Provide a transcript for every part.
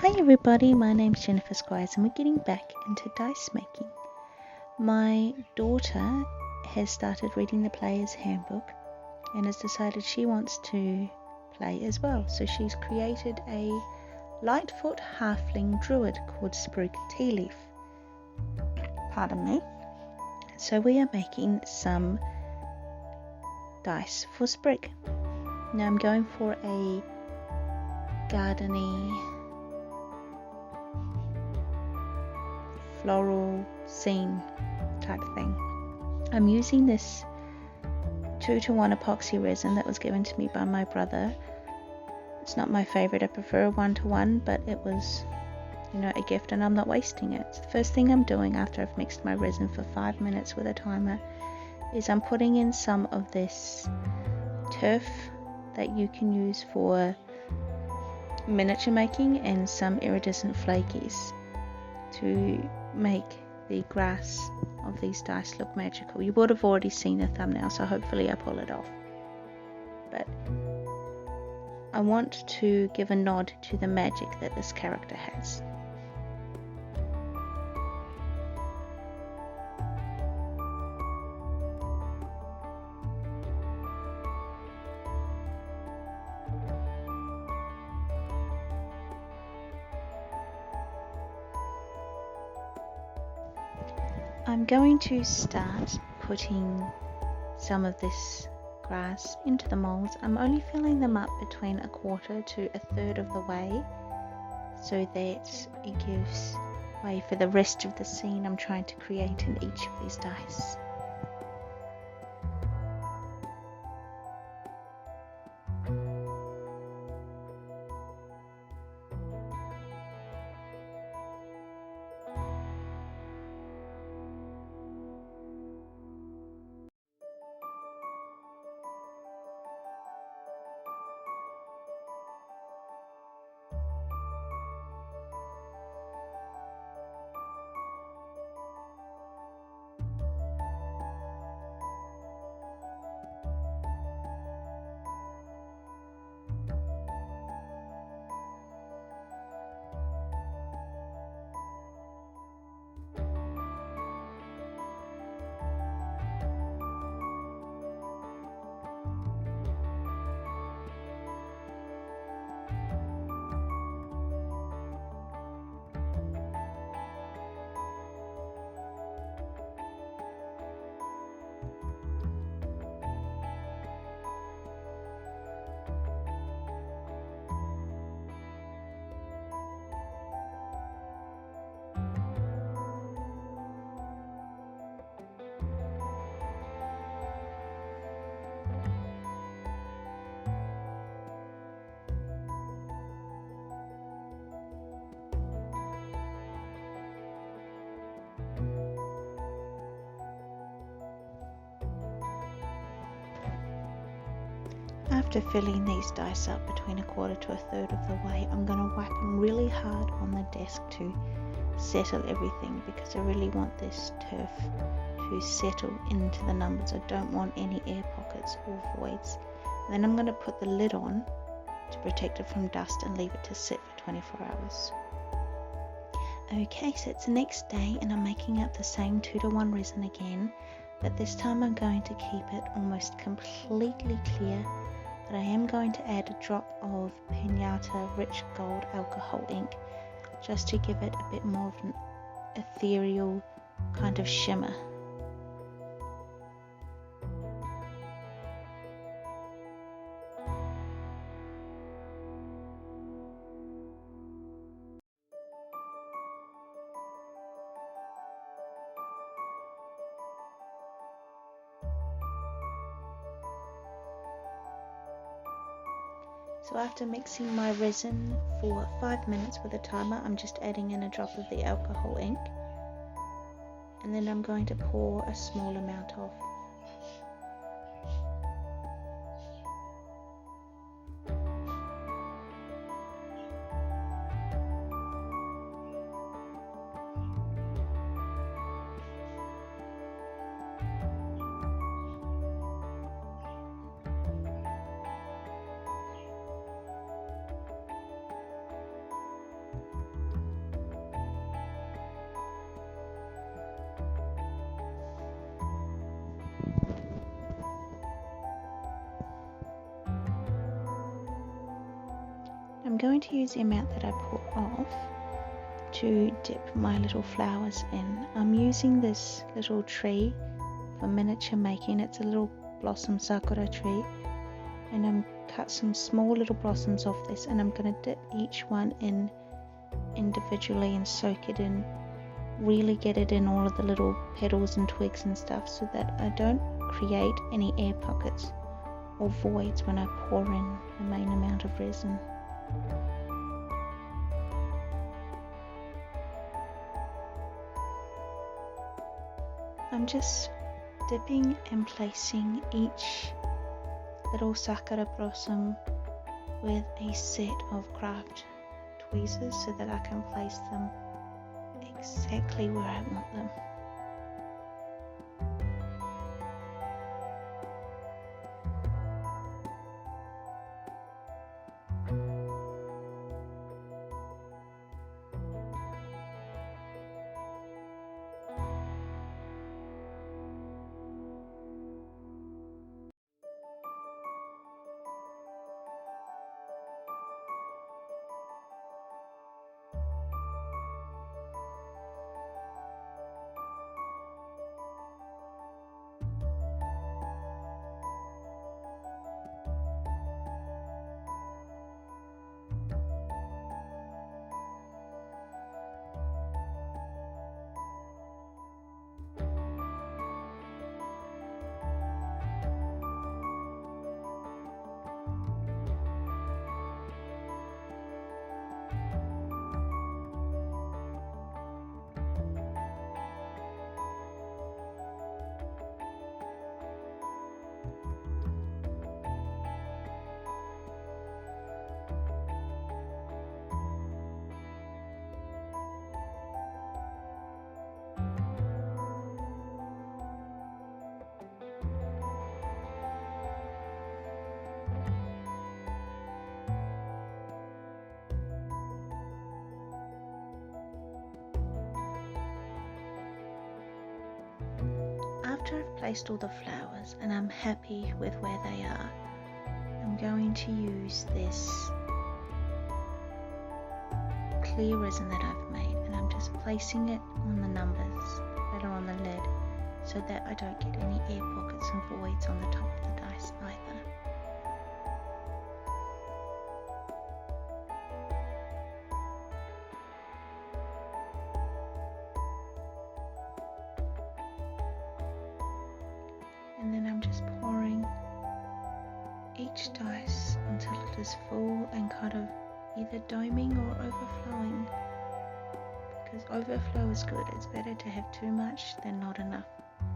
Hi everybody, my name's Jennifer Squires and we're getting back into dice making. My daughter has started reading the Player's Handbook and has decided she wants to play as well. So she's created a Lightfoot Halfling Druid called Sprig Tealeaf. Pardon me. So we are making some dice for Sprig. Now I'm going for a gardeny floral scene type thing. I'm using this 2-to-1 epoxy resin that was given to me by my brother. It's not my favorite, I prefer a 1-to-1, but it was, a gift and I'm not wasting it. So the first thing I'm doing after I've mixed my resin for 5 minutes with a timer is I'm putting in some of this turf that you can use for miniature making and some iridescent flakies to make the grass of these dice look magical. You would have already seen the thumbnail, so hopefully I pull it off. But I want to give a nod to the magic that this character has. I'm going to start putting some of this grass into the molds. I'm only filling them up between 1/4 to 1/3 of the way so that it gives way for the rest of the scene I'm trying to create in each of these dice. After filling these dice up between 1/4 to 1/3 of the way, I'm going to wipe them really hard on the desk to settle everything, because I really want this turf to settle into the numbers. I don't want any air pockets or voids. And then I'm going to put the lid on to protect it from dust and leave it to sit for 24 hours. Okay, so it's the next day and I'm making up the same 2-to-1 resin again, but this time I'm going to keep it almost completely clear. But I am going to add a drop of Pinata Rich Gold alcohol ink just to give it a bit more of an ethereal kind of shimmer. So after mixing my resin for 5 minutes with a timer, I'm just adding in a drop of the alcohol ink, and then I'm going to pour a small amount off. going to use the amount that I put off to dip my little flowers in. I'm using this little tree for miniature making. It's a little blossom sakura tree, and I'm cut some small little blossoms off this, and I'm going to dip each one in individually and soak it in, really get it in all of the little petals and twigs and stuff, so that I don't create any air pockets or voids when I pour in the main amount of resin. I'm just dipping and placing each little sakura blossom with a set of craft tweezers so that I can place them exactly where I want them. After I've placed all the flowers and I'm happy with where they are, I'm going to use this clear resin that I've made, and I'm just placing it on the numbers that are on the lid so that I don't get any air pockets and voids on the top of the dice either. And then I'm just pouring each dice until it is full and kind of either doming or overflowing, because overflow is good. It's better to have too much than not enough.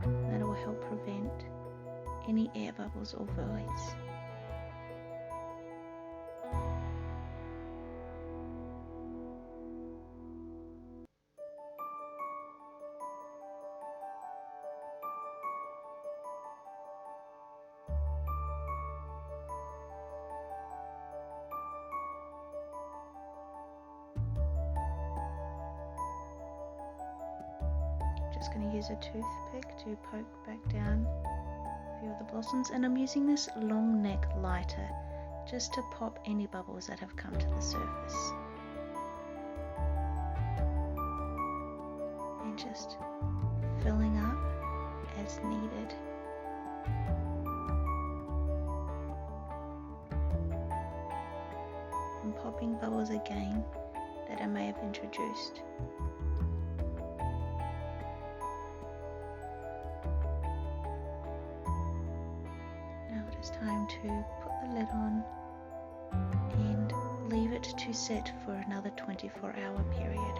That will help prevent any air bubbles or voids. Just going to use a toothpick to poke back down a few of the blossoms, and I'm using this long neck lighter just to pop any bubbles that have come to the surface, and just filling up as needed. And popping bubbles again that I may have introduced. It's time to put the lid on and leave it to set for another 24-hour period.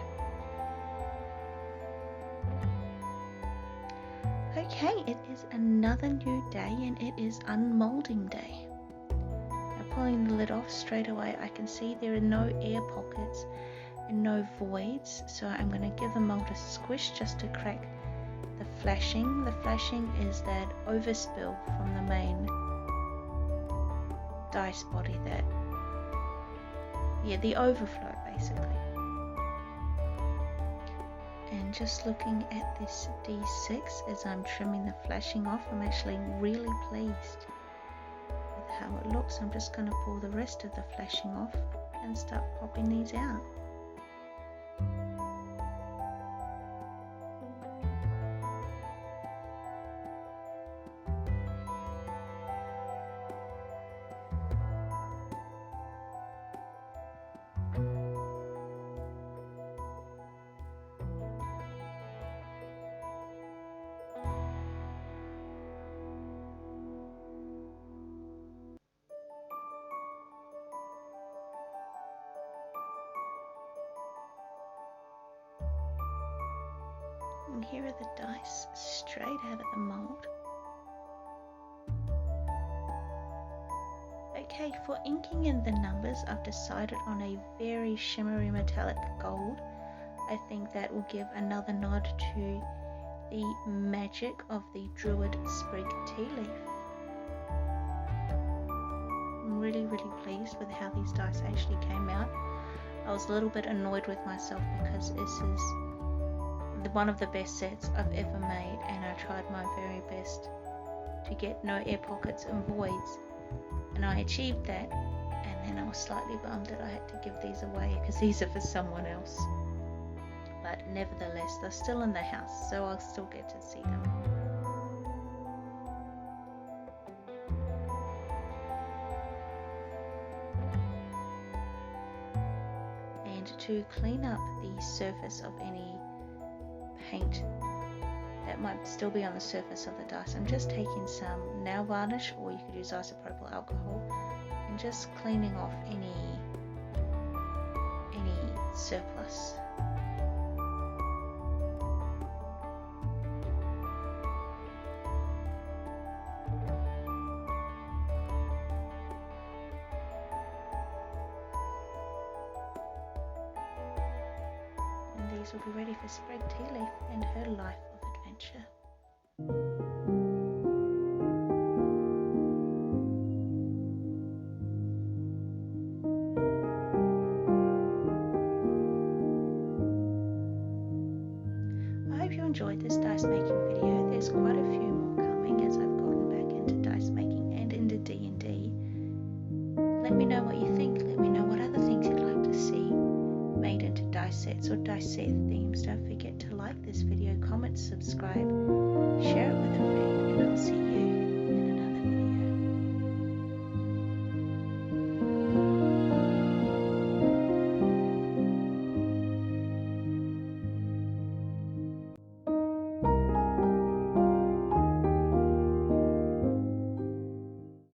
Okay, it is another new day, and it is unmolding day. Now, pulling the lid off straight away, I can see there are no air pockets and no voids, so I'm going to give the mold a squish just to crack the flashing. The flashing is that overspill from the main dice body, the overflow basically. And just looking at this D6 as I'm trimming the flashing off, I'm actually really pleased with how it looks. I'm just going to pull the rest of the flashing off and start popping these out. And here are the dice straight out of the mold. Okay, for inking in the numbers, I've decided on a very shimmery metallic gold. I think that will give another nod to the magic of the Druid Sprig tea leaf. I'm really pleased with how these dice actually came out. I was a little bit annoyed with myself because this is one of the best sets I've ever made, and I tried my very best to get no air pockets and voids, and I achieved that. And then I was slightly bummed that I had to give these away because these are for someone else, but nevertheless they're still in the house, so I'll still get to see them. And to clean up the surface of any paint that might still be on the surface of the dice, I'm just taking some nail varnish, or you could use isopropyl alcohol, and just cleaning off any surplus. These will be ready for Sprig Tea Leaf and her life of adventure. I hope you enjoyed this dice making video. There's quite a few more coming as I've gotten back into dice making and into D&D. Let me know what you think. Let me know what other things you'd like to see made into dice sets or dice set themes. Don't forget to like this video, comment, subscribe, share it with a friend, and I'll see you